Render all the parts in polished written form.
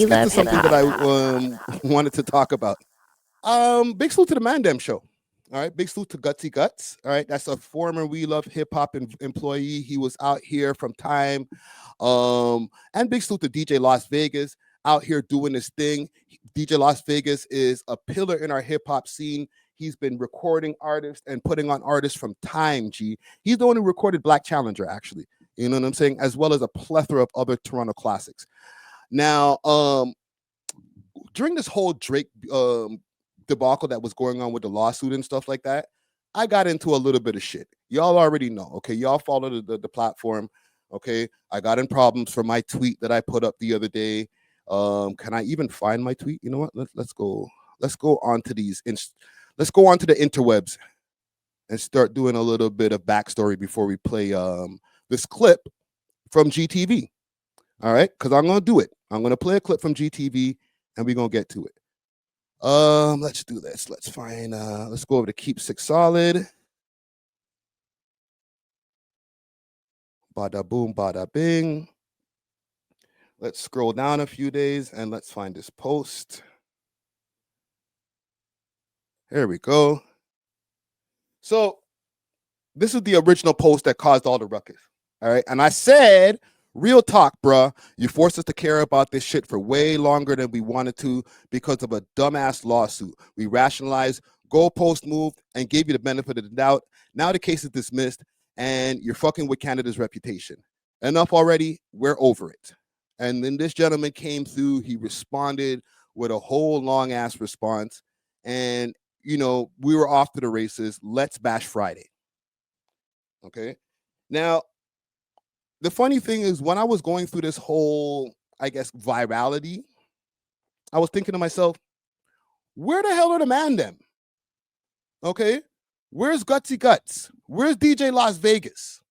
let's get to something that I wanted to talk about. Big salute to the Mandem show. All right, big salute to Guttzy Guttz. All right, that's a former We Love Hip Hop employee. He was out here from time. And big salute to DJ Las Vegas out here doing this thing. DJ Las Vegas is a pillar in our hip hop scene. He's been recording artists and putting on artists from time, G. He's the one who recorded Black Challenger, actually. You know what I'm saying? As well as a plethora of other Toronto classics. Now, during this whole Drake debacle that was going on with the lawsuit and stuff like that, I got into a little bit of shit. Y'all already know, okay? Y'all follow the platform, okay? I got in problems for my tweet that I put up the other day. Can I even find my tweet? You know what? Let's go on to let's go on to the interwebs and start doing a little bit of backstory before we play this clip from GTV. All right, because I'm gonna do it. I'm gonna play a clip from GTV and we're gonna get to it. Let's do this. Let's find let's go over to Keep Six Solid. Bada boom, bada bing. Let's scroll down a few days and let's find this post. Here we go. So this is the original post that caused all the ruckus. All right. And I said, real talk, bruh, you forced us to care about this shit for way longer than we wanted to because of a dumbass lawsuit. We rationalized, goalpost moved, and gave you the benefit of the doubt. Now the case is dismissed and you're fucking with Canada's reputation. Enough already. We're over it. And then this gentleman came through. He responded with a whole long ass response. And, you know, we were off to the races. Let's bash Friday. Okay. Now, the funny thing is, when I was going through this whole, I guess, virality, I was thinking to myself, where the hell are the Mandem? Okay. Where's Guttzy Guttz? Where's DJ Las Vegas?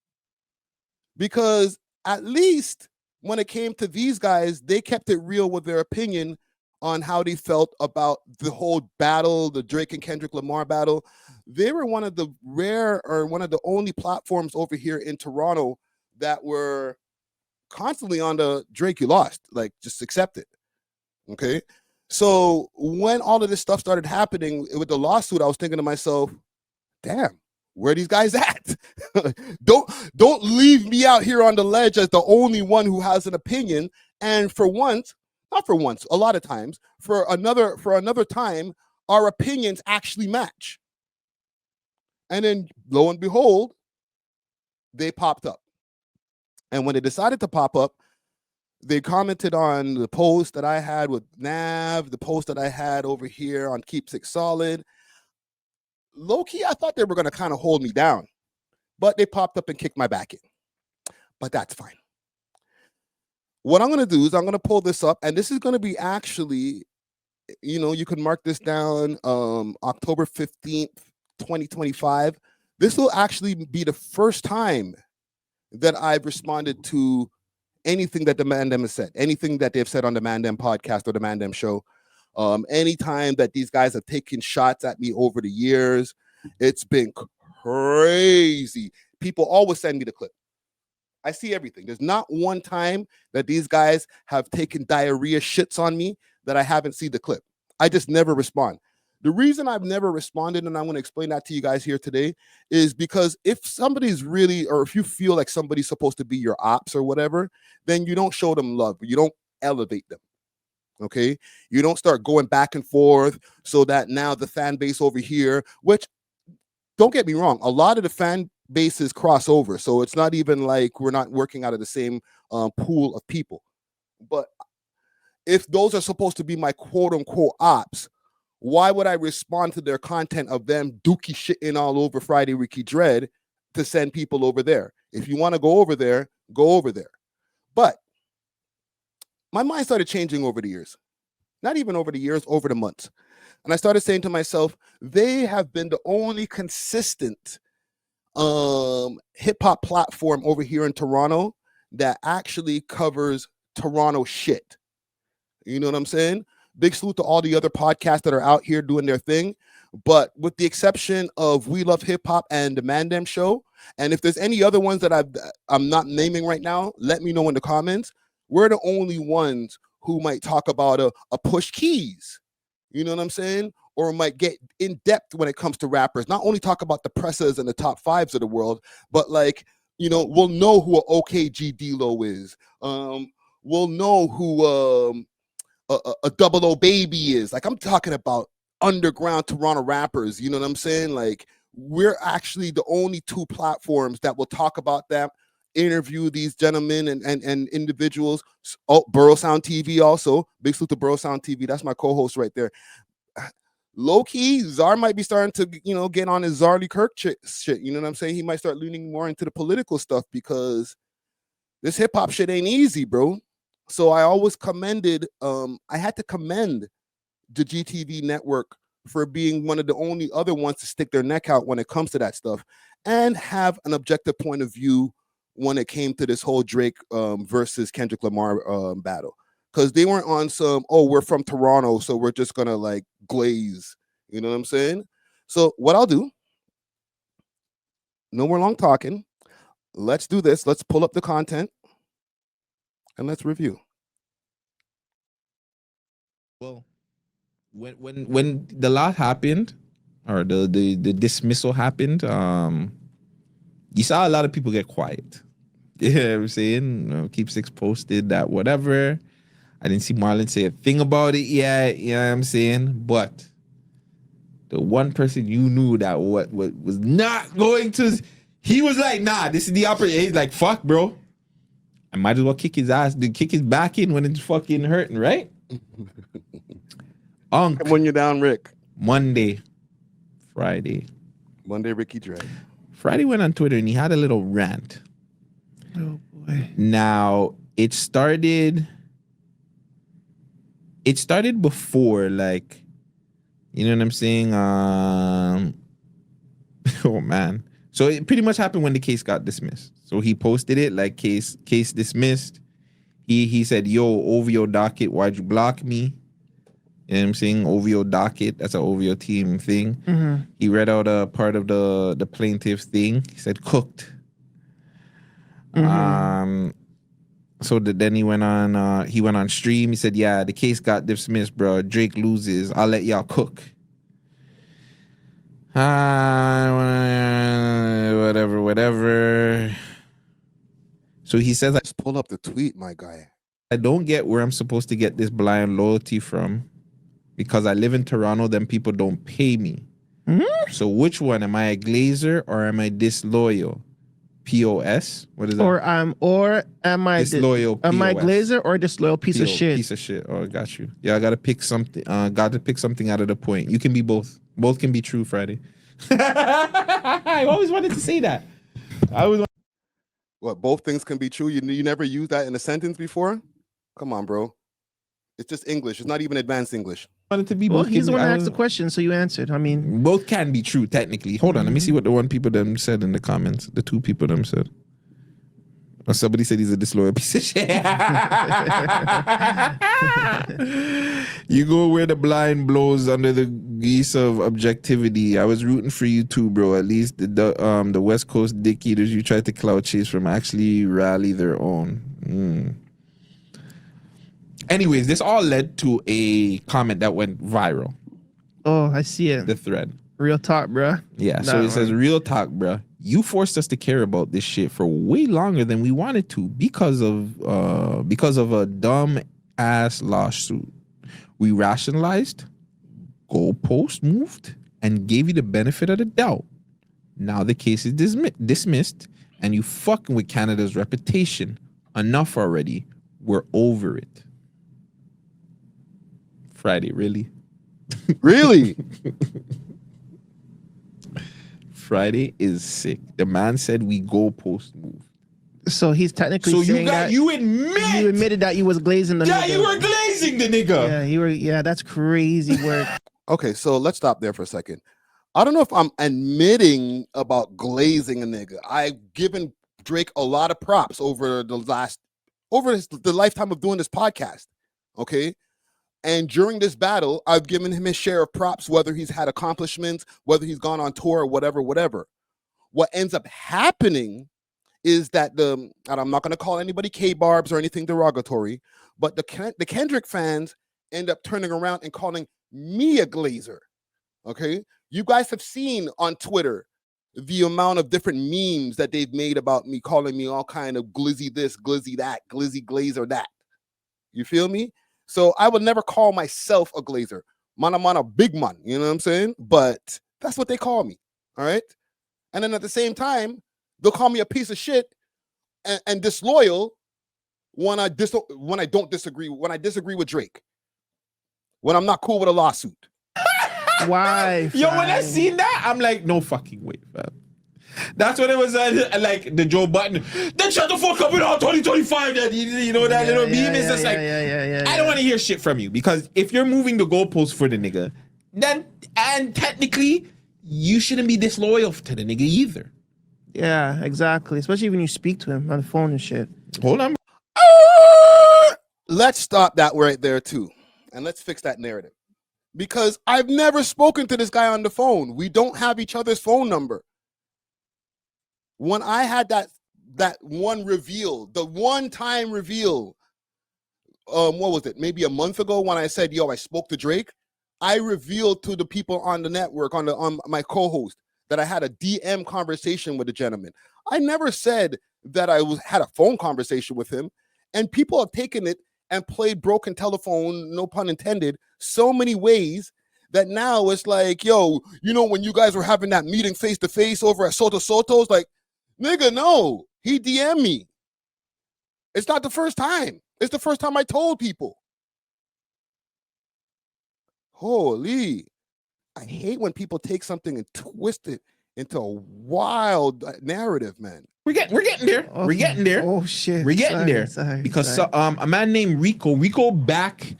Because at least when it came to these guys, they kept it real with their opinion on how they felt about the whole battle, the Drake and Kendrick Lamar battle. They were one of the rare or one of the only platforms over here in Toronto that were constantly on the Drake you lost, like just accept it. Okay. So when all of this stuff started happening with the lawsuit, I was thinking to myself, damn, where are these guys at? Don't leave me out here on the ledge as the only one who has an opinion. And for once, not for once, a lot of times, for another time, our opinions actually match. And then lo and behold, they popped up. And when they decided to pop up, they commented on the post that I had with Nav, the post that I had over here on Keep Six Solid. Low-key, I thought they were going to kind of hold me down, but they popped up and kicked my back in. But that's fine. What I'm going to do is I'm going to pull this up, and this is going to be actually, you know, you can mark this down, October 15th, 2025. This will actually be the first time that I've responded to anything that the Mandem has said, anything that they've said on the Mandem podcast or the Mandem show. Anytime that these guys have taken shots at me over the years, it's been crazy. People always send me the clip. I see everything. There's not one time that these guys have taken diarrhea shits on me that I haven't seen the clip. I just never respond. The reason I've never responded, and I'm going to explain that to you guys here today, is because if somebody's really, or if you feel like somebody's supposed to be your ops or whatever, then you don't show them love. You don't elevate them. Okay? You don't start going back and forth so that now the fan base over here, which, don't get me wrong, a lot of the fan bases cross over. So it's not even like we're not working out of the same pool of people. But if those are supposed to be my quote unquote ops, why would I respond to their content of them dookie shitting all over Friday Ricky Dread to send people over there? If you want to go over there, go over there. But my mind started changing over the years. Not even over the years, over the months. And I started saying to myself, they have been the only consistent hip-hop platform over here in Toronto that actually covers Toronto shit. You know what I'm saying? Big salute to all the other podcasts that are out here doing their thing. But with the exception of We Love Hip Hop and the Mandem Show, and if there's any other ones that I'm not naming right now, let me know in the comments. We're the only ones who might talk about a Push Keys, you know what I'm saying? Or might get in depth when it comes to rappers. Not only talk about the pressers and the top fives of the world, but like, you know, we'll know who a OKG D-Lo is. We'll know who a A.W.O.L baby is. Like, I'm talking about underground Toronto rappers, you know what I'm saying? Like, we're actually the only two platforms that will talk about them, interview these gentlemen and individuals. Oh, Borough Sound TV also. Big salute to Borough Sound TV. That's my co-host right there. Low key, Czar might be starting to, you know, get on his Zarly Kirk shit. You know what I'm saying? He might start leaning more into the political stuff because this hip hop shit ain't easy, bro. So I always commended, I had to commend the GTV network for being one of the only other ones to stick their neck out when it comes to that stuff and have an objective point of view when it came to this whole Drake versus Kendrick Lamar battle. Because they weren't on some, oh, we're from Toronto, so we're just gonna like glaze. You know what I'm saying? So what I'll do, no more long talking. Let's do this. Let's pull up the content and let's review. Well, when the lot happened, or the dismissal happened, you saw a lot of people get quiet. You know what I'm saying? Keep Six posted that whatever. I didn't see Marlon say a thing about it yet. You know what I'm saying? But the one person you knew that what was not going to, he was like, nah, this is the opportunity. He's like, fuck, bro. I might as well kick his ass, kick his back in when it's fucking hurting, right? When you're down, Rick. Monday, Ricky Dre. Friday went on Twitter and he had a little rant. Oh boy. Now it started before, like, you know what I'm saying? Oh man. So it pretty much happened when the case got dismissed. So he posted it like case dismissed. He said, yo, OVO docket, why'd you block me? You know what I'm saying? OVO docket, that's an OVO team thing. Mm-hmm. He read out a part of the plaintiff thing. He said cooked. Mm-hmm. So then he went on stream. He said, yeah, the case got dismissed, bro. Drake loses. I'll let y'all cook. Whatever. So he says, Just pull up the tweet, my guy. I don't get where I'm supposed to get this blind loyalty from because I live in Toronto, then people don't pay me. Mm-hmm. So which one? Am I a glazer or am I disloyal? POS? What is that? Or am I disloyal? Am I POS. glazer or disloyal piece of shit? Piece of shit. Oh, got you. Yeah, I gotta pick something. Got to pick something out of the point. You can be both. Both can be true, Friday. I always wanted to say that. What, both things can be true? You never used that in a sentence before? Come on, bro. It's just English. It's not even advanced English. Wanted to be Well, both. he's the one that asked the question, so you answered. I mean, both can be true technically. Hold on, let me see what the one people them said in the comments. The two people them said. Or somebody said he's a disloyal piece of shit. You go where the blind blows under the geese of objectivity. I was rooting for you too, bro. At least the West Coast dick eaters you tried to clout chase from actually rally their own. Anyways, this all led to a comment that went viral. oh, I see it. The thread. Real talk, bruh. Yeah, so it says, real talk, bruh. You forced us to care about this shit for way longer than we wanted to because of a dumb ass lawsuit. We rationalized, goalpost moved, and gave you the benefit of the doubt. Now the case is dismissed, and you fucking with Canada's reputation. Enough already. We're over it. Friday, really? Really? Friday is sick. The man said we goalpost move. So he's technically saying that you admitted that you was glazing the nigga. you were glazing the nigga. Yeah, you were. Yeah, that's crazy work. Okay, so let's stop there for a second. I don't know if I'm admitting about glazing a nigga. I've given Drake a lot of props over the lifetime of doing this podcast. Okay. And during this battle, I've given him his share of props, whether he's had accomplishments, whether he's gone on tour, or whatever. What ends up happening is that and I'm not going to call anybody K-barbs or anything derogatory, but the Kendrick fans end up turning around and calling me a glazer. Okay, you guys have seen on Twitter the amount of different memes that they've made about me, calling me all kind of glizzy this, glizzy that, glizzy glazer that. You feel me? So I would never call myself a glazer. Man, a big man, you know what I'm saying? But that's what they call me. All right. And then at the same time, they'll call me a piece of shit and disloyal when I disagree with Drake. When I'm not cool with a lawsuit. Why? Yo, when I fam? seen that, I'm like, no fucking way, fam. That's what it was like the Joe Button. Then shut the fuck up in all 2025. That you know that little meme is just like, I don't want to hear shit from you, because if you're moving the goalposts for the nigga, then and technically you shouldn't be disloyal to the nigga either. Yeah, exactly. Especially when you speak to him on the phone and shit. Hold on. Let's stop that right there too, and let's fix that narrative. Because I've never spoken to this guy on the phone. We don't have each other's phone number. When I had that one reveal, the one-time reveal, what was it? Maybe a month ago when I said, yo, I spoke to Drake, I revealed to the people on the network, on my co-host, that I had a DM conversation with the gentleman. I never said that I had a phone conversation with him, and people have taken it and played broken telephone, no pun intended, so many ways that now it's like, yo, you know, when you guys were having that meeting face to face over at Soto's, like, nigga, no, he DM'd me. It's not the first time. It's the first time I told people. Holy, I hate when people take something and twist it into a wild narrative, man. We're getting there. Okay. We're getting there. Oh shit. We're getting there. Sorry. Because a man named Rico back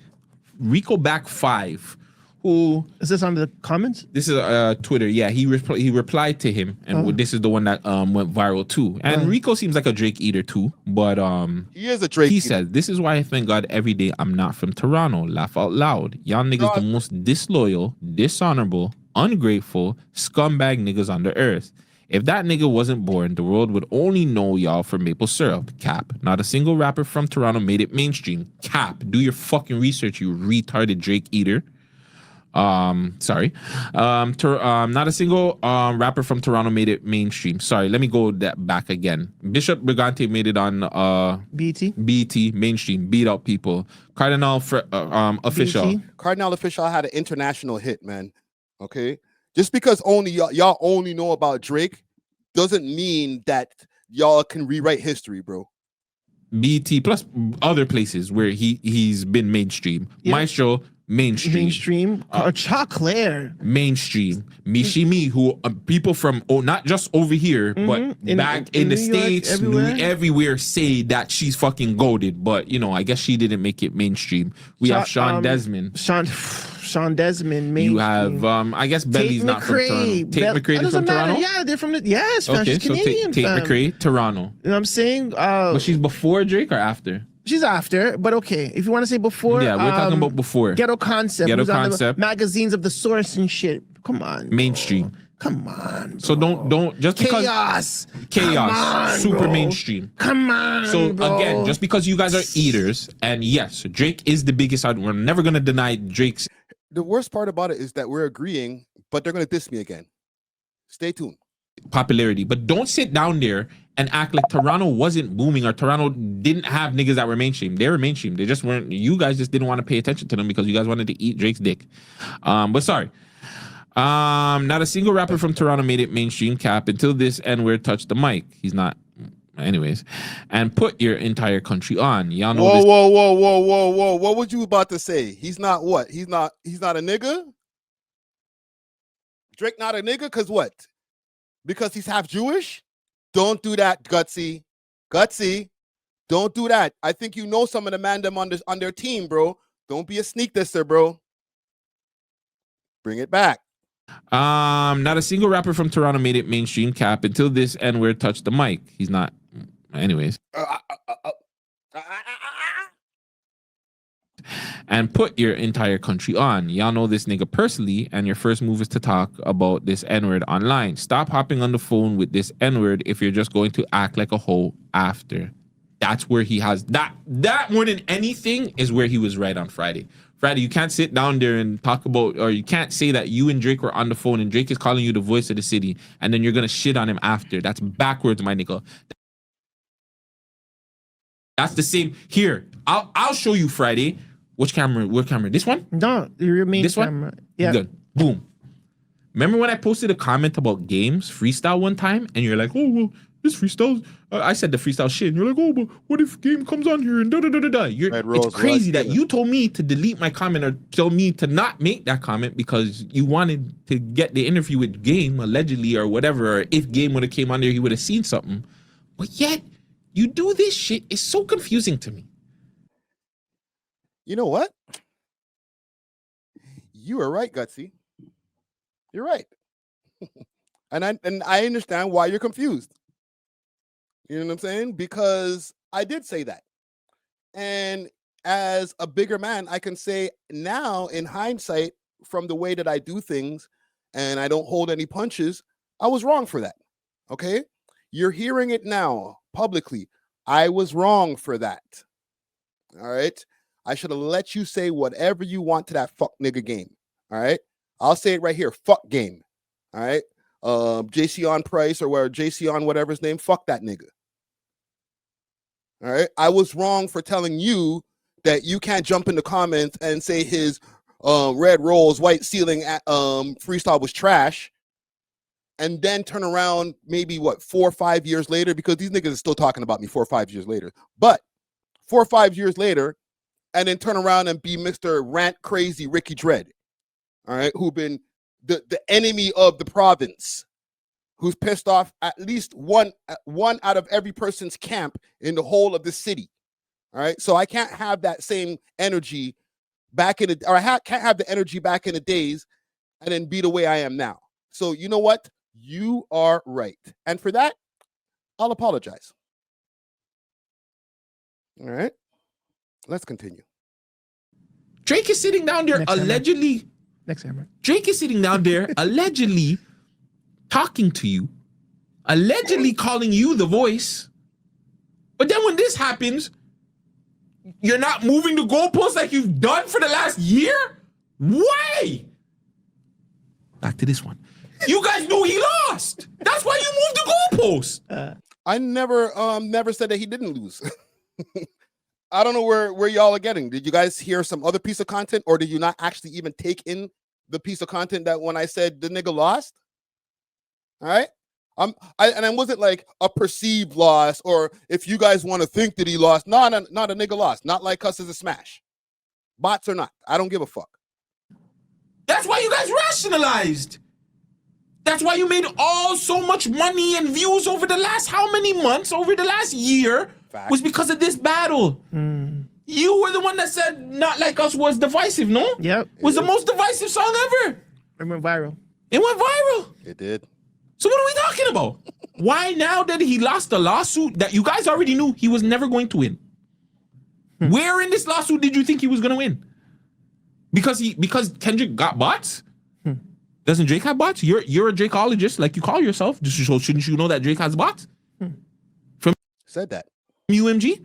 5, who Is this under the comments? this is Twitter. Yeah, he replied to him, and this is the one that went viral too. And Rico seems like a Drake eater too, but he is a Drake he eater. says, "This is why I thank God every day I'm not from Toronto. Laugh out loud. Y'all niggas the most disloyal, dishonorable, ungrateful, scumbag niggas on the earth. If that nigga wasn't born, the world would only know y'all for maple syrup. Cap. Not a single rapper from Toronto made it mainstream. Cap. Do your fucking research, you retarded Drake eater." Sorry. Not a single rapper from Toronto made it mainstream. Sorry, let me go that back again. Bishop Brigante made it on BT mainstream, beat out people. Cardinal Official. BT? Cardinal Official had an international hit, man. Okay, just because only y'all only know about Drake doesn't mean that y'all can rewrite history, bro. BT plus other places where he's been mainstream. Yeah. Maestro mainstream. Choclair. Mainstream. Mishimi, who people from not just over here, but back in the New York, States, everywhere say that she's fucking goated. But you know, I guess she didn't make it mainstream. We have Sean Desmond. Sean Desmond. Mainstream. You have I guess Belly's not from Toronto. Tate McRae is from Toronto. Yeah, they're from yes, fam. Okay, She's so Canadian. Tate McRae, Toronto. You know what I'm saying? But she's before Drake or after? She's after, but okay. If you want to say before, Yeah, we're talking about before. Ghetto Concept. Ghetto who's on the Concept. magazines of the Source and shit. Come on, Mainstream. Bro. Come on. Bro. So don't just because chaos, on, super bro. mainstream. Come on. So bro. again, just because you guys are eaters, and yes, Drake is the biggest out. We're never gonna deny Drake's. The worst part about it is that we're agreeing, but they're gonna diss me again. Stay tuned. Popularity, but don't sit down there and act like Toronto wasn't booming or Toronto didn't have niggas that were mainstream. They were mainstream. They just weren't. You guys just didn't want to pay attention to them because you guys wanted to eat Drake's dick. But sorry. Not a single rapper from Toronto made it mainstream. Cap until this N-word touched the mic. He's not. Anyways, and put your entire country on. Y'all know this. Whoa. What was you about to say? He's not what? He's not a nigga? Drake not a nigga? Because what? Because he's half Jewish? Don't do that, Guttzy. Guttzy, don't do that. I think you know some of the man them on their team, bro. Don't be a sneak disser, bro. Bring it back. Not a single rapper from Toronto made it mainstream. Cap until this N-word touched the mic. He's not. Anyways. and put your entire country on. Y'all know this nigga personally, and your first move is to talk about this N-word online. Stop hopping on the phone with this N-word if you're just going to act like a hoe after. That's where he has that more than anything is where he was right on Friday. Friday, you can't sit down there and talk about, or you can't say that you and Drake were on the phone and Drake is calling you the voice of the city, and then you're gonna shit on him after. That's backwards, my nigga. That's the same here. I'll show you Friday. Which camera? What camera? This one? No, your main This camera. one? Yeah. Good. Boom. Remember when I posted a comment about games freestyle one time, and you're like, "Oh well, this freestyle." I said the freestyle shit, and you're like, "Oh, but what if game comes on here and da da da da da?" It's crazy that you told me to delete my comment or told me to not make that comment because you wanted to get the interview with Game allegedly or whatever. Or if Game would have came on there, he would have seen something. But yet you do this shit. It's so confusing to me. You know what? You are right, Gutsy. You're right. and I understand why you're confused. You know what I'm saying? Because I did say that. And as a bigger man, I can say now in hindsight, from the way that I do things and I don't hold any punches, I was wrong for that. Okay? You're hearing it now publicly. I was wrong for that. All right? I should have let you say whatever you want to that fuck nigga Game. All right? I'll say it right here. Fuck Game. All right? JC on Price or where JC on whatever his name, fuck that nigga. All right. I was wrong for telling you that you can't jump in the comments and say his red rolls, white ceiling freestyle was trash. And then turn around maybe 4 or 5 years later, because these niggas are still talking about me 4 or 5 years later. But 4 or 5 years later, and then turn around and be Mr. Rant Crazy Ricky Dread. All right, who've been the enemy of the province, who's pissed off at least one out of every person's camp in the whole of the city. All right, so I can't have that same energy back in the, or can't have the energy back in the days and then be the way I am now. So you know what? You are right, and for that, I'll apologize. All right, let's continue. Drake is sitting down there allegedly. Next camera. Drake is sitting down there allegedly talking to you, allegedly calling you the voice. But then when this happens, you're not moving the goalposts like you've done for the last year? Why? Back to this one. You guys knew he lost. That's why you moved the goalposts. I never said that he didn't lose. I don't know where y'all are getting. Did you guys hear some other piece of content, or did you not actually even take in the piece of content that when I said the nigga lost? All right. I wasn't like a perceived loss, or if you guys want to think that he lost. No, not a nigga lost. Not like us as a smash. Bots or not. I don't give a fuck. That's why you guys rationalized. That's why you made so much money and views over the last how many months, over the last year, Fact. Was because of this battle. You were the one that said Not Like Us was divisive, no? Yep. Was the most divisive song ever. It went viral. It went viral. It did. So what are we talking about? Why now that he lost the lawsuit that you guys already knew he was never going to win? Where in this lawsuit did you think he was going to win? Because Kendrick got bots? Doesn't Drake have bots? You're a Drakeologist like you call yourself. So shouldn't you know that Drake has bots? From said that. UMG?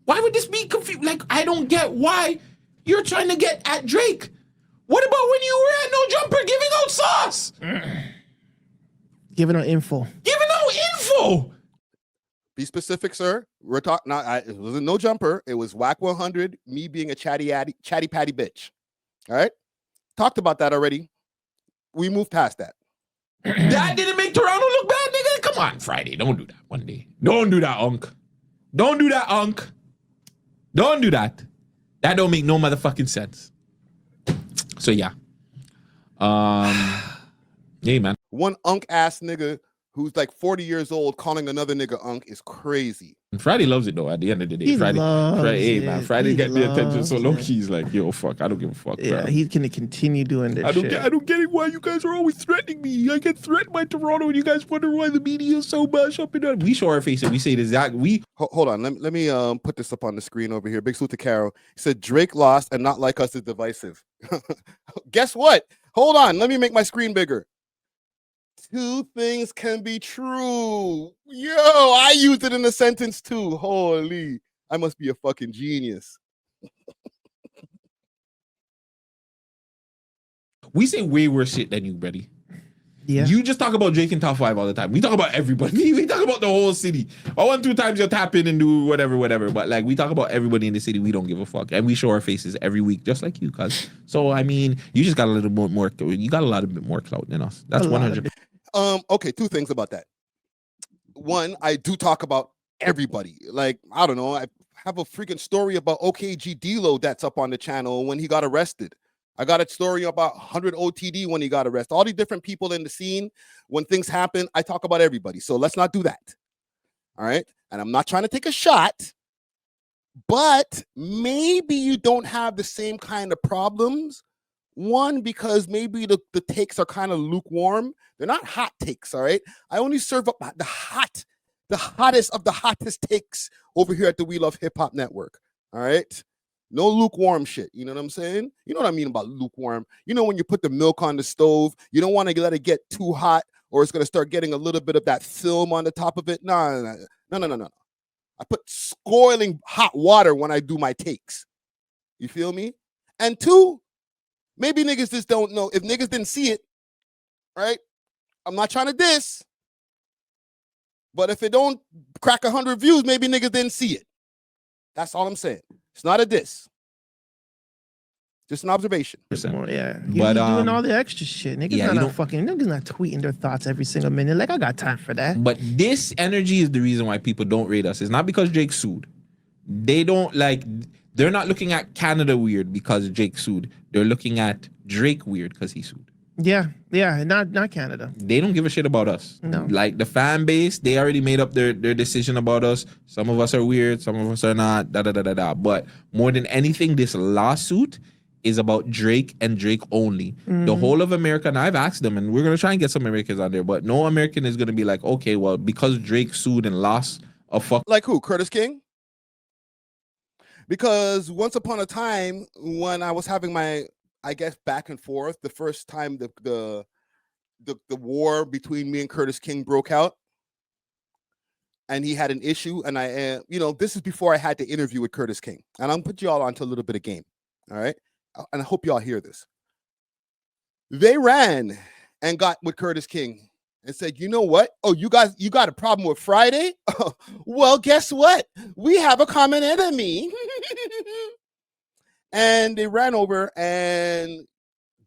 Why would this be confused? Like, I don't get why you're trying to get at Drake. What about when you were at No Jumper giving out sauce? Giving out info. Giving out info. Be specific, sir. We're talking. It wasn't No Jumper. It was Whack 100. Me being a chatty patty bitch. All right. Talked about that already. We moved past that. That didn't make Toronto look bad, nigga. Come on, Friday. Don't do that one day. Don't do that, Unk. Don't do that, Unk. Don't do that. That don't make no motherfucking sense. So yeah. Hey man. One unk ass nigga who's like 40 years old calling another nigga unk is crazy. Friday loves it though. At the end of the day, He Friday, loves hey it. man, Friday He get the attention. So loves low it. key's like, yo, fuck, I don't give a fuck. Yeah, bro. he's gonna continue doing this. I shit. don't get it why you guys are always threatening me. I get threatened by Toronto, and you guys wonder why the media is so much up in that. We show our face and we say the exact. Hold on, let me put this up on the screen over here. Big salute to Carol. He said Drake lost and not like us is divisive. Guess what? Hold on, let me make my screen bigger. Two things can be true. Yo, I used it in a sentence too. Holy, I must be a fucking genius. We say way worse shit than you, buddy. Yeah. You just talk about Drake in top 5 all the time. We talk about everybody. We talk about the whole city. 1-2 times you'll tap in and do whatever. But like we talk about everybody in the city. We don't give a fuck, and we show our faces every week, just like you, cuz. So I mean, you just got a little bit more. You got a lot of bit more clout than us. That's 100. Okay, two things about that. One, I do talk about everybody. Like I don't know. I have a freaking story about OKG D-Lo that's up on the channel when he got arrested. I got a story about 100 OTD when he got arrested. All these different people in the scene, when things happen, I talk about everybody. So let's not do that. All right. And I'm not trying to take a shot, but maybe you don't have the same kind of problems. One, because maybe the takes are kind of lukewarm. They're not hot takes. All right. I only serve up the hottest of the hottest takes over here at the We Love Hip Hop Network. All right. No lukewarm shit. You know what I'm saying? You know what I mean about lukewarm? You know when you put the milk on the stove, you don't want to let it get too hot or it's going to start getting a little bit of that film on the top of it. No. I put scoiling hot water when I do my takes. You feel me? And two, maybe niggas just don't know. If niggas didn't see it, right? I'm not trying to diss. But if it don't crack 100 views, maybe niggas didn't see it. That's all I'm saying. It's not a diss. Just an observation. Yeah. But doing all the extra shit. Niggas not tweeting their thoughts every single minute. Like I got time for that. But this energy is the reason why people don't rate us. It's not because Drake sued. They're not looking at Canada weird because Drake sued. They're looking at Drake weird because he sued. Yeah, not Canada. They don't give a shit about us. No. Like the fan base, they already made up their decision about us. Some of us are weird, some of us are not, But more than anything, this lawsuit is about Drake and Drake only. Mm-hmm. The whole of America, and I've asked them, and we're going to try and get some Americans on there, but no American is going to be like, okay, well, because Drake sued and lost a fuck. Like who? Curtis King? Because once upon a time, when I was having my, I guess, back and forth, the first time the war between me and Curtis King broke out, and he had an issue, and I, this is before I had the interview with Curtis King, and I'm put you all onto a little bit of game, all right? And I hope y'all hear this. They ran and got with Curtis King and said, you know what? Oh, you got a problem with Friday? Well, guess what? We have a common enemy. And they ran over and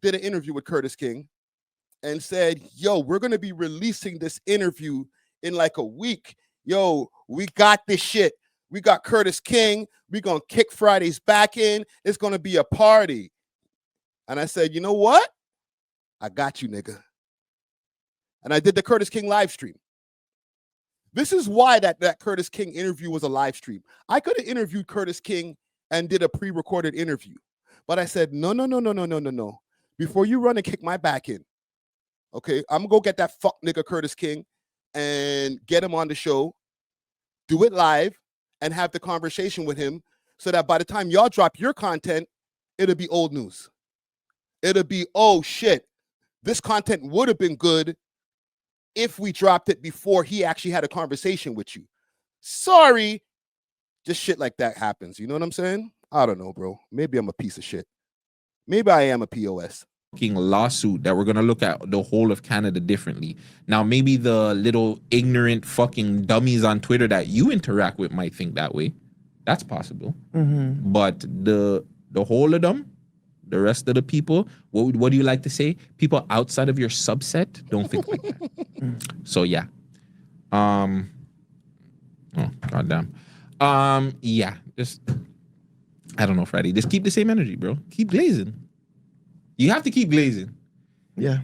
did an interview with Curtis King and said, yo, we're going to be releasing this interview in like a week. Yo, we got this shit. We got Curtis King. We're going to kick Fridays back in. It's going to be a party. And I said, you know what? I got you, nigga. And I did the Curtis King live stream. This is why that Curtis King interview was a live stream. I could have interviewed Curtis King and did a pre-recorded interview. But I said, no. Before you run and kick my back in, okay, I'm going to go get that fuck nigga Curtis King and get him on the show, do it live, and have the conversation with him so that by the time y'all drop your content, it'll be old news. It'll be, oh, shit, this content would have been good if we dropped it before he actually had a conversation with you. Sorry. Just shit like that happens. You know what I'm saying? I don't know, bro. Maybe I'm a piece of shit. Maybe I am a POS. Lawsuit that we're going to look at the whole of Canada differently. Now, maybe the little ignorant fucking dummies on Twitter that you interact with might think that way. That's possible. Mm-hmm. But the whole of them, the rest of the people, what do you like to say? People outside of your subset don't think like that. So, yeah. Oh, goddamn. Yeah, just, I don't know, Friday. Just keep the same energy, bro. Keep glazing. You have to keep glazing. Yeah.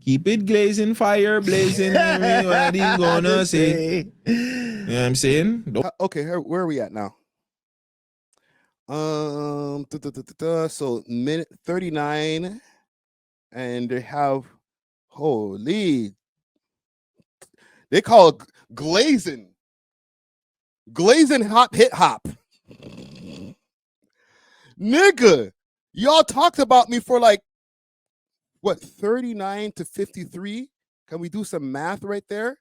Keep it glazing, fire blazing. What you gonna say? You know what I'm saying? Okay, where are we at now? So minute 39, and they have holy. They call it glazing hop hit hop. Nigga, y'all talked about me for like what 39 to 53. Can we do some math right there?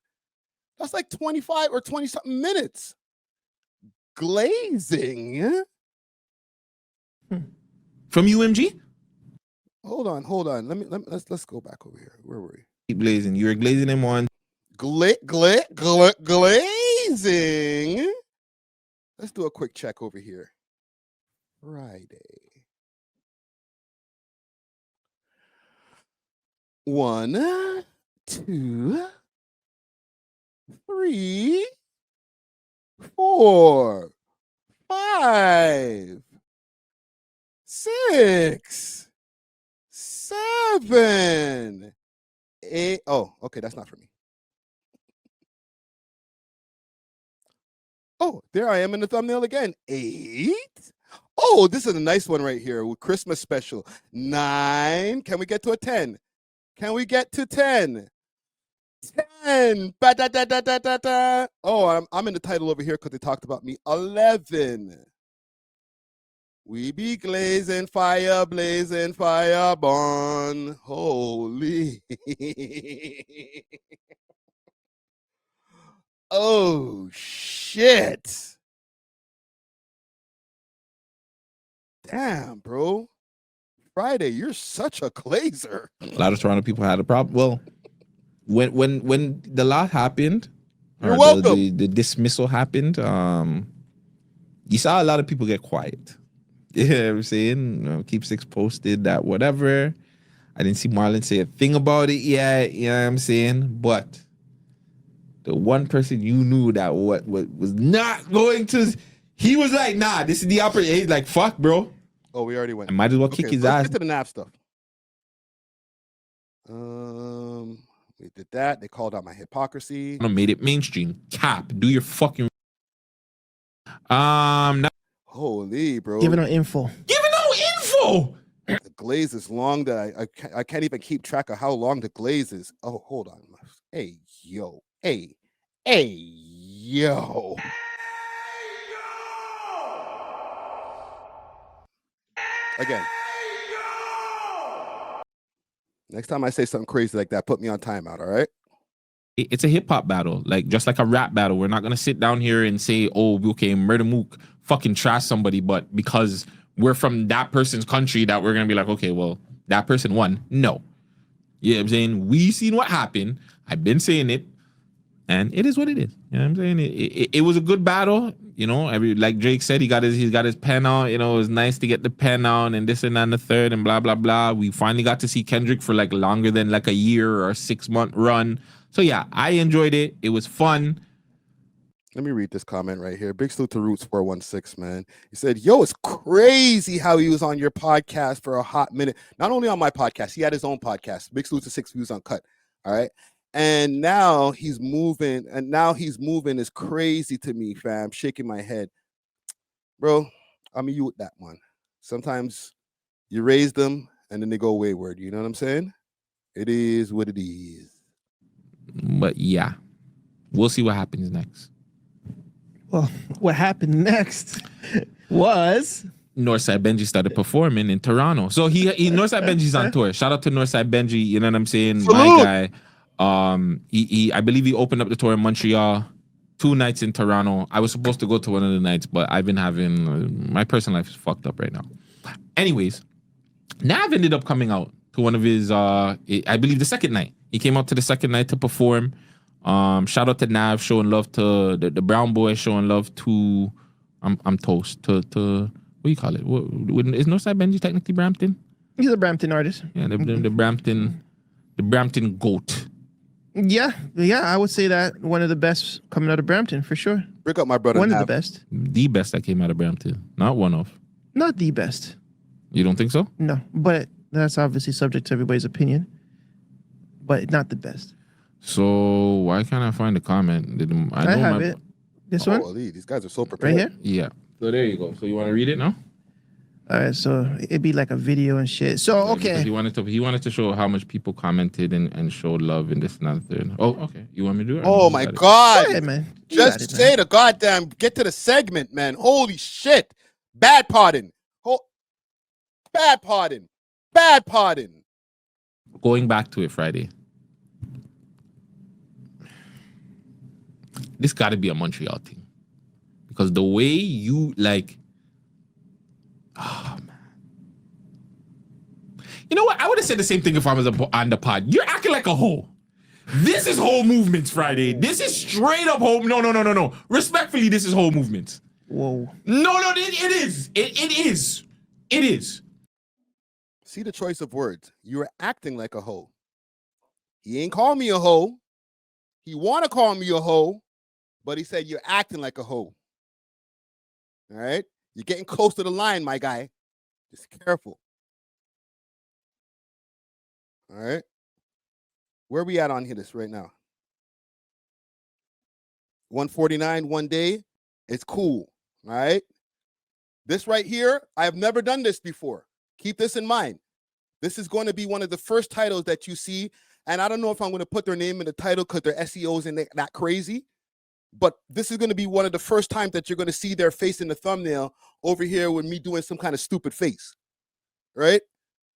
That's like 25 or 20 something minutes. Glazing. From UMG? Hold on. Let's go back over here. Where were we? Keep glazing. You're glazing him on glazing. Let's do a quick check over here. Friday. 1, 2, 3, 4, 5, 6, 7, 8. Oh, okay, that's not for me. Oh, there I am in the thumbnail again. 8. Oh, this is a nice one right here with Christmas special. 9. Can we get to a 10? Can we get to 10? 10. Ba-da-da-da-da-da-da. Oh, I'm in the title over here because they talked about me. 11. We be blazing fire burn. Holy. Oh, shit. Damn, bro. Friday, you're such a glazer. A lot of Toronto people had a problem. Well, when the lot happened, you're welcome. The dismissal happened, you saw a lot of people get quiet. You know what I'm saying? Keep 6 posted, that whatever. I didn't see Marlon say a thing about it yet, you know what I'm saying? But the one person you knew that what was not going to, he was like, nah, this is the opportunity. He's like, fuck, bro. Oh, we already went. I might as well kick his let's ass. Get to the nap stuff. We did that. They called out my hypocrisy. I made it mainstream. Cap, do your fucking. Now, holy, bro. Giving no info. Giving no info. The glaze is long that I can't even keep track of how long the glaze is. Oh, hold on. Hey, yo. Hey, yo. Again. Next time I say something crazy like that, put me on timeout, all right? It's a hip hop battle, like just like a rap battle. We're not gonna sit down here and say, "Oh, okay, Murder Mook fucking trash somebody," but because we're from that person's country, that we're gonna be like, "Okay, well, that person won." No, you know what I'm saying? We seen what happened. I've been saying it, and it is what it is. You know what I'm saying? It was a good battle. You know, like Drake said, he got his pen out. You know, it was nice to get the pen out and this and that and the third and blah blah blah. We finally got to see Kendrick for like longer than like a year or a 6-month run. So yeah, I enjoyed it. It was fun. Let me read this comment right here. Big salute to Roots 416, man. He said, yo, it's crazy how he was on your podcast for a hot minute. Not only on my podcast, he had his own podcast. Big salute to 6 Views Uncut. All right. And now he's moving. Is crazy to me, fam. Shaking my head. Bro, I'm you with that one. Sometimes you raise them and then they go wayward. You know what I'm saying? It is what it is. But yeah, we'll see what happens next. Well, what happened next was Northside Benji started performing in Toronto. So he Northside Benji's on tour. Shout out to Northside Benji. You know what I'm saying? Salute. My guy. I believe he opened up the tour in Montreal, 2 nights in Toronto. I was supposed to go to one of the nights, but I've been having my personal life is fucked up right now. Anyways, Nav ended up coming out to one of his I believe the second night. He came out to the second night to perform. Shout out to Nav showing love to the brown boy, showing love to I'm toast to what do you call it? Is Northside Benji technically Brampton? He's a Brampton artist. Yeah, the Brampton goat. Yeah, I would say that one of the best coming out of Brampton for sure. Break up my brother. One of the best. The best that came out of Brampton, not one of. Not the best. You don't think so? No, but that's obviously subject to everybody's opinion. but not the best. So why can't I find the comment? I have it. This one? Holy, these guys are so prepared. Right here? Yeah. So there you go. So you want to read it now? All right, so it'd be like a video and shit. So, Yeah, because okay. he wanted to show how much people commented and showed love and this and that. Third. Oh, okay. You want me to do it? Oh my God. Go ahead, man. You Just got it, say man. the goddamn, get to the segment, man. Holy shit. Bad pardon. Bad pardon. Bad pardon. Going back to it Friday. This got to be a Montreal thing. Because the way you like... Oh, man. You know what? I would have said the same thing if I was on the pod. You're acting like a hoe. This is whole movements Friday. This is straight up whole. No. Respectfully, this is whole movements. Whoa. No, it is. It is. See the choice of words. You are acting like a hoe. He ain't call me a hoe. He want to call me a hoe, but he said you're acting like a hoe. All right? You're getting close to the line, my guy. Just careful. All right? Where we at on here this right now? 149 one day. It's cool. All right? This right here, I have never done this before. Keep this in mind. This is going to be one of the first titles that you see. And I don't know if I'm going to put their name in the title because their SEOs and that crazy. But this is going to be one of the first times that you're going to see their face in the thumbnail over here with me doing some kind of stupid face. Right?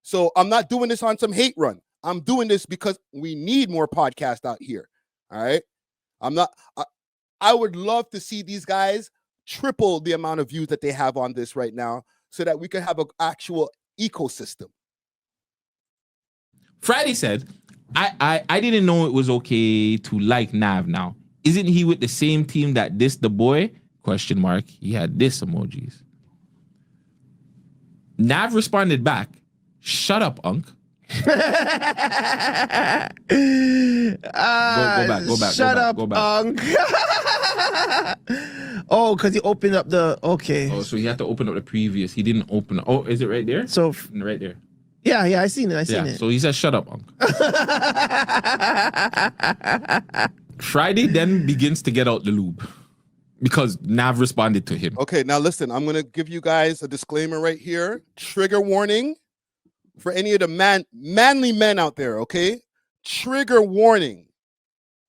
So I'm not doing this on some hate run. I'm doing this because we need more podcasts out here. All right? I would love to see these guys triple the amount of views that they have on this right now so that we could have an actual ecosystem. Friday said, I didn't know it was okay to like Nav now. Isn't he with the same team that dissed the boy? Question mark. He had this emojis. Nav responded back, shut up, Unc. Go back. Shut up, Unc. Oh, because he opened up the, okay. Oh, so he had to open up the previous. He didn't open. Oh, is it right there? So, right there. Yeah, I seen it. So he said, shut up, Unc. Friday then begins to get out the lube because Nav responded to him. Okay, now listen, I'm going to give you guys a disclaimer right here. Trigger warning for any of the manly men out there, okay? Trigger warning.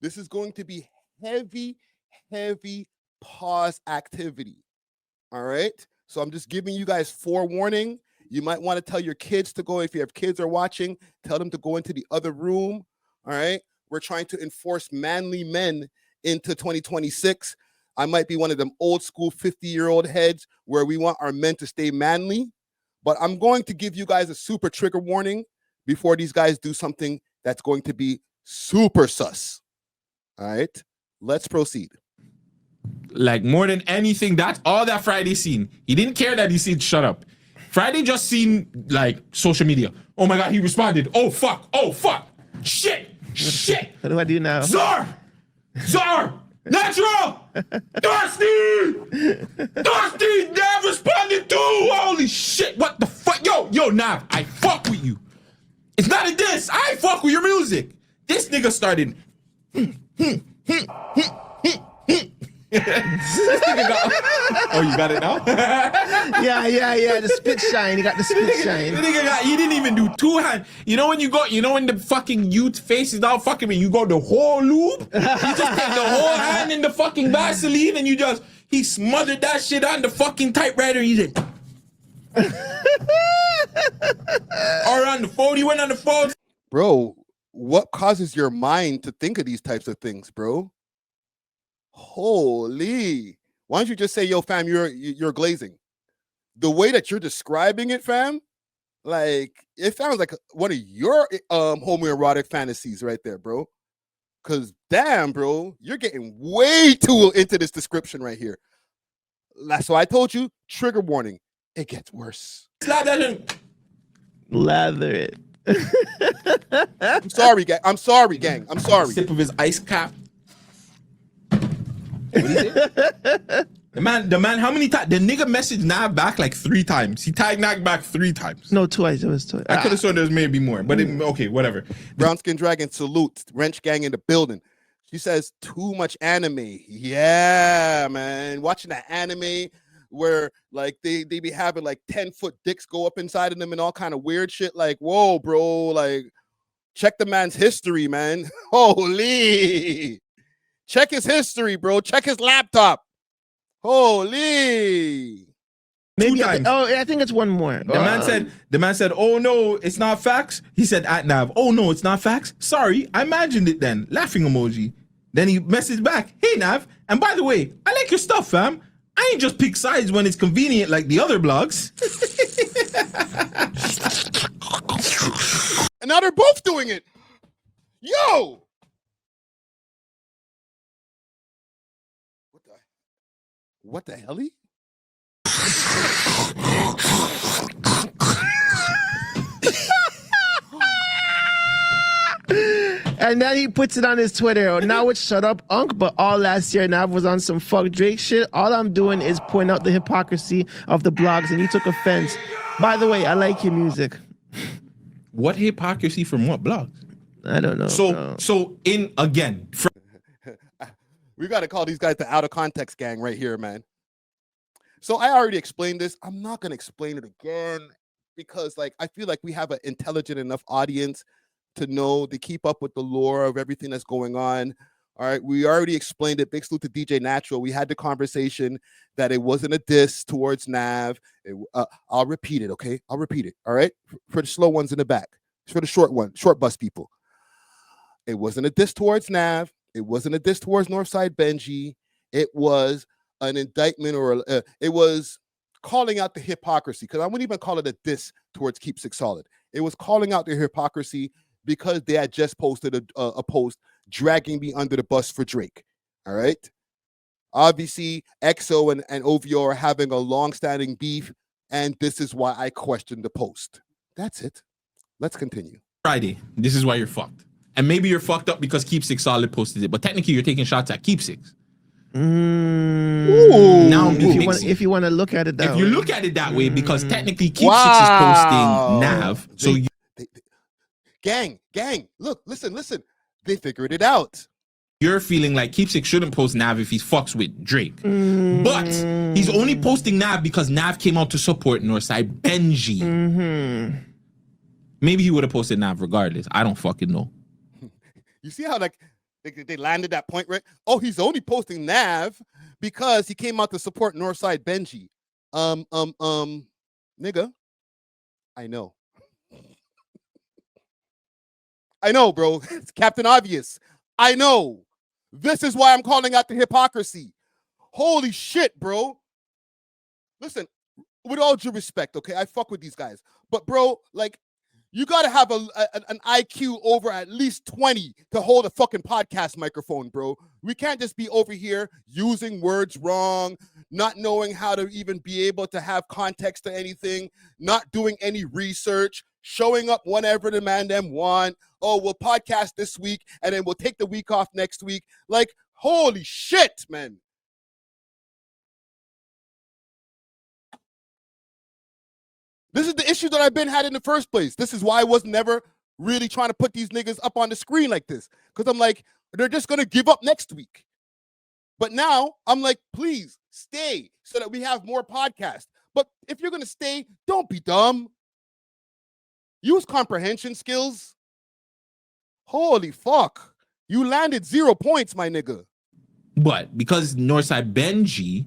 This is going to be heavy pause activity, all right? So I'm just giving you guys forewarning. You might want to tell your kids to go, if you have kids are watching, tell them to go into the other room, all right? We're trying to enforce manly men into 2026. I might be one of them old school 50-year-old heads where we want our men to stay manly, but I'm going to give you guys a super trigger warning before these guys do something that's going to be super sus. All right, let's proceed. Like more than anything, that's all that Friday seen. He didn't care that he said shut up. Friday just seen like social media. Oh my God, he responded. Oh fuck. Shit. What do I do now? Czar! Natural! Thirsty, Nav responded too! Holy shit, what the fuck? Yo, Nav, I fuck with you. It's not a diss, I fuck with your music. This nigga started... Oh, you got it now? Yeah. The spit shine. You got the spit shine. He didn't even do two hands. You know when the fucking youth face is not fucking me, you go the whole loop. You just take the whole hand in the fucking Vaseline and he smothered that shit on the fucking typewriter. He said, or on the phone. He went on the phone. Bro, what causes your mind to think of these types of things, bro? Holy. Why don't you just say, yo, fam, you're glazing? The way that you're describing it, fam, like, it sounds like one of your homoerotic fantasies right there, bro. Because, damn, bro, you're getting way too into this description right here. So I told you, trigger warning. It gets worse. Lather it. I'm sorry, gang. I'm sorry. Sip of his ice cap. What do you say? The man, how many times? The nigga messaged Nav back like 3 times. He tagged Nav back 3 times. No, twice. It was twice. I could have sworn there was maybe more, but okay, whatever. Brown Skin Dragon salute. Wrench Gang in the building. She says too much anime. Yeah, man. Watching that anime where like they be having like 10-foot dicks go up inside of them and all kind of weird shit. Like, whoa, bro. Like, check the man's history, man. Holy. Check his history, bro. Check his laptop. Holy. Maybe I think it's one more. The man said, "Oh no, it's not facts." He said at Nav, "Oh no, it's not facts. Sorry, I imagined it then." Laughing emoji. Then he messaged back, "Hey Nav, and by the way, I like your stuff, fam. I ain't just pick sides when it's convenient like the other blogs." And now they're both doing it. Yo. What the hell? And then he puts it on his Twitter. Now it's shut up, Unc. But all last year, Nav was on some fuck Drake shit. All I'm doing is point out the hypocrisy of the blogs, and he took offense. By the way, I like your music. What hypocrisy from what blogs? I don't know. So in again. We got to call these guys the out of context gang right here, man. So I already explained this. I'm not going to explain it again because like I feel like we have an intelligent enough audience to know to keep up with the lore of everything that's going on. All right. We already explained it. Big salute to DJ Natural. We had the conversation that it wasn't a diss towards Nav. I'll repeat it. Okay. I'll repeat it. All right. For the slow ones in the back, for the short bus people. It wasn't a diss towards Nav. It wasn't a diss towards Northside Benji. It was an indictment or it was calling out the hypocrisy, because I wouldn't even call it a diss towards Keep Six Solid. It was calling out the hypocrisy because they had just posted a post dragging me under the bus for Drake. All right. Obviously, EXO and OVO are having a long-standing beef, and this is why I questioned the post. That's it. Let's continue. Friday, this is why you're fucked. And maybe you're fucked up because Keep Six Solid posted it, but technically you're taking shots at Keep Six. Now if you want to look at it that way. If you look at it that way, because technically Keep Six is posting Nav. So gang, look, listen. They figured it out. You're feeling like Keep Six shouldn't post Nav if he fucks with Drake. But he's only posting Nav because Nav came out to support Northside Benji. Maybe he would have posted Nav regardless. I don't fucking know. You see how like they landed that point, right? Oh, he's only posting Nav because he came out to support Northside Benji. Nigga. I know. I know, bro. It's Captain Obvious. I know. This is why I'm calling out the hypocrisy. Holy shit, bro. Listen, with all due respect, okay? I fuck with these guys. But, bro, like, you got to have an IQ over at least 20 to hold a fucking podcast microphone, bro. We can't just be over here using words wrong, not knowing how to even be able to have context to anything, not doing any research, showing up whenever the man them want. Oh, we'll podcast this week, and then we'll take the week off next week. Like, holy shit, man. This is the issue that I've been had in the first place. This is why I was never really trying to put these niggas up on the screen like this. Because I'm like, they're just going to give up next week. But now I'm like, please stay so that we have more podcasts. But if you're going to stay, don't be dumb. Use comprehension skills. Holy fuck. You landed 0 points, my nigga. But because Northside Benji,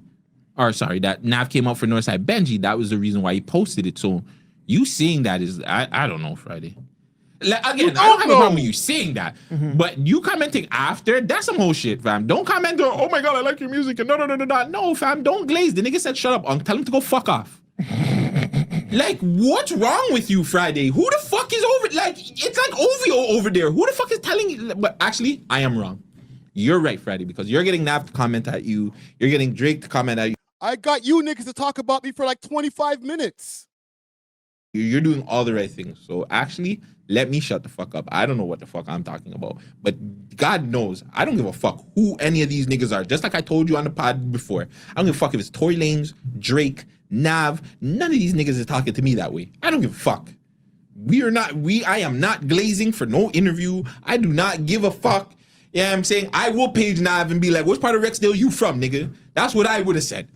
or sorry, that Nav came out for Northside Benji, that was the reason why he posted it. So you seeing that is, I don't know, Friday. Like, again, I don't have a problem with you saying that, but you commenting after, that's some whole shit, fam. Don't comment, oh my God, I like your music, and no. No, fam, don't glaze. The nigga said, shut up, tell him to go fuck off. Like, what's wrong with you, Friday? Who the fuck is over? Like, it's like OVO over there. Who the fuck is telling you? But actually, I am wrong. You're right, Friday, because you're getting Nav to comment at you. You're getting Drake to comment at you. I got you niggas to talk about me for like 25 minutes. You're doing all the right things. So actually, let me shut the fuck up. I don't know what the fuck I'm talking about. But God knows, I don't give a fuck who any of these niggas are. Just like I told you on the pod before. I don't give a fuck if it's Tory Lanez, Drake, Nav. None of these niggas is talking to me that way. I don't give a fuck. I am not glazing for no interview. I do not give a fuck. Yeah, I'm saying I will page Nav and be like, which part of Rexdale you from, nigga? That's what I would have said.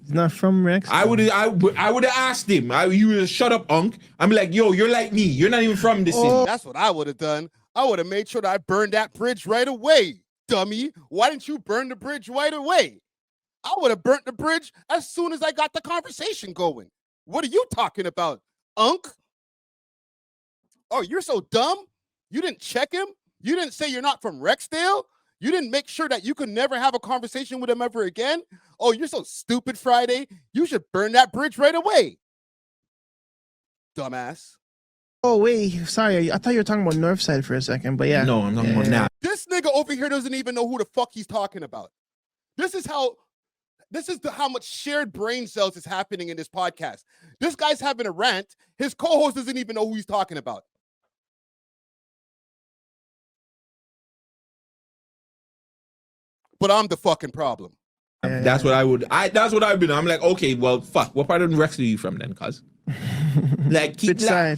He's not from Rex. I would have asked him. You would have shut up, Unc. I'm like, yo, you're like me. You're not even from this city. That's what I would have done. I would have made sure that I burned that bridge right away, dummy. Why didn't you burn the bridge right away? I would have burnt the bridge as soon as I got the conversation going. What are you talking about, Unc? Oh, you're so dumb? You didn't check him? You didn't say you're not from Rexdale? You didn't make sure that you could never have a conversation with him ever again? Oh, you're so stupid, Friday. You should burn that bridge right away. Dumbass. Oh, wait. Sorry. I thought you were talking about Northside for a second, but yeah. No, I'm talking about now. This nigga over here doesn't even know who the fuck he's talking about. This is how much shared brain cells is happening in this podcast. This guy's having a rant. His co-host doesn't even know who he's talking about. But I'm the fucking problem. That's what I would. That's what I've been. I'm like, okay, well, fuck. What part of Rex are you from then, cuz? Like, keep Which side?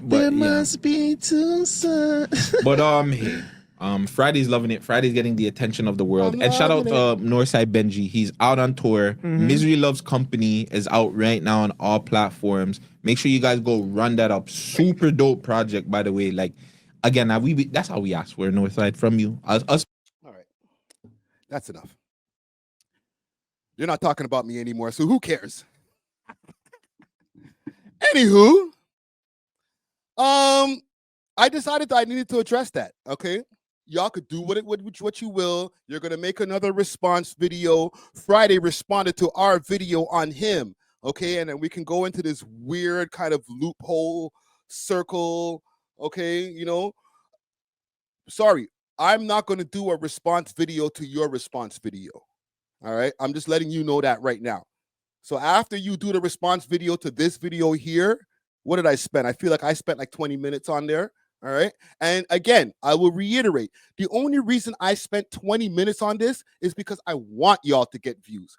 There must be two sides. But hey, Friday's loving it. Friday's getting the attention of the world. And shout out to Northside Benji. He's out on tour. Misery Loves Company is out right now on all platforms. Make sure you guys go run that up. Super dope project, by the way. Like, again, that's how we ask for Northside from you. Us. All right, that's enough. You're not talking about me anymore, so who cares? Anywho, I decided that I needed to address that. Okay, y'all could do what you will. You're gonna make another response video. Friday responded to our video on him. Okay, and then we can go into this weird kind of loophole circle. Okay, sorry, I'm not gonna do a response video to your response video. All right, I'm just letting you know that right now. So after you do the response video to this video here, what did I spend? I feel like I spent like 20 minutes on there. All right. And again, I will reiterate, the only reason I spent 20 minutes on this is because I want y'all to get views.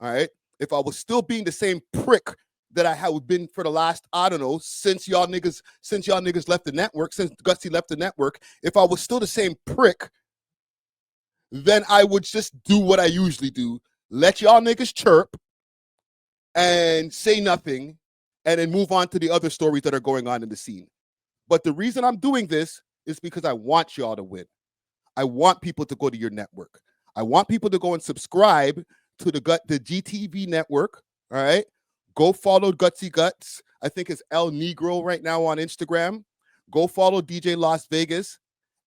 All right. If I was still being the same prick that I have been for the last, I don't know, since y'all niggas left the network, since Guttzy left the network, if I was still the same prick, then I would just do what I usually do. Let y'all niggas chirp and say nothing, and then move on to the other stories that are going on in the scene. But the reason I'm doing this is because I want y'all to win. I want people to go to your network. I want people to go and subscribe to the GTV network. All right. Go follow Guttzy Guttz. I think it's El Negro right now on Instagram. Go follow DJ Las Vegas.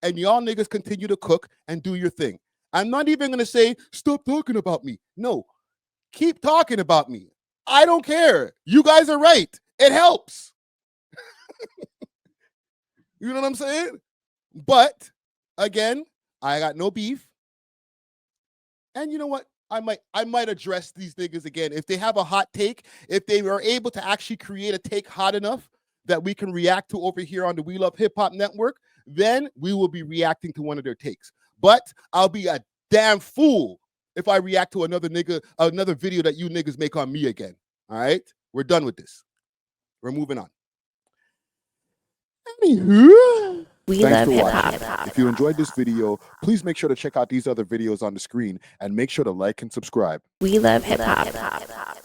And y'all niggas continue to cook and do your thing. I'm not even going to say, stop talking about me. No, keep talking about me. I don't care. You guys are right. It helps. You know what I'm saying? But again, I got no beef. And you know what? I might address these niggas again. If they have a hot take, if they are able to actually create a take hot enough that we can react to over here on the We Love Hip Hop Network, then we will be reacting to one of their takes. But I'll be a damn fool if I react to another video that you niggas make on me again. All right? We're done with this. We're moving on. Anywho, We love hip hop. if you enjoyed this video, please make sure to check out these other videos on the screen and make sure to like and subscribe. We love hip hop.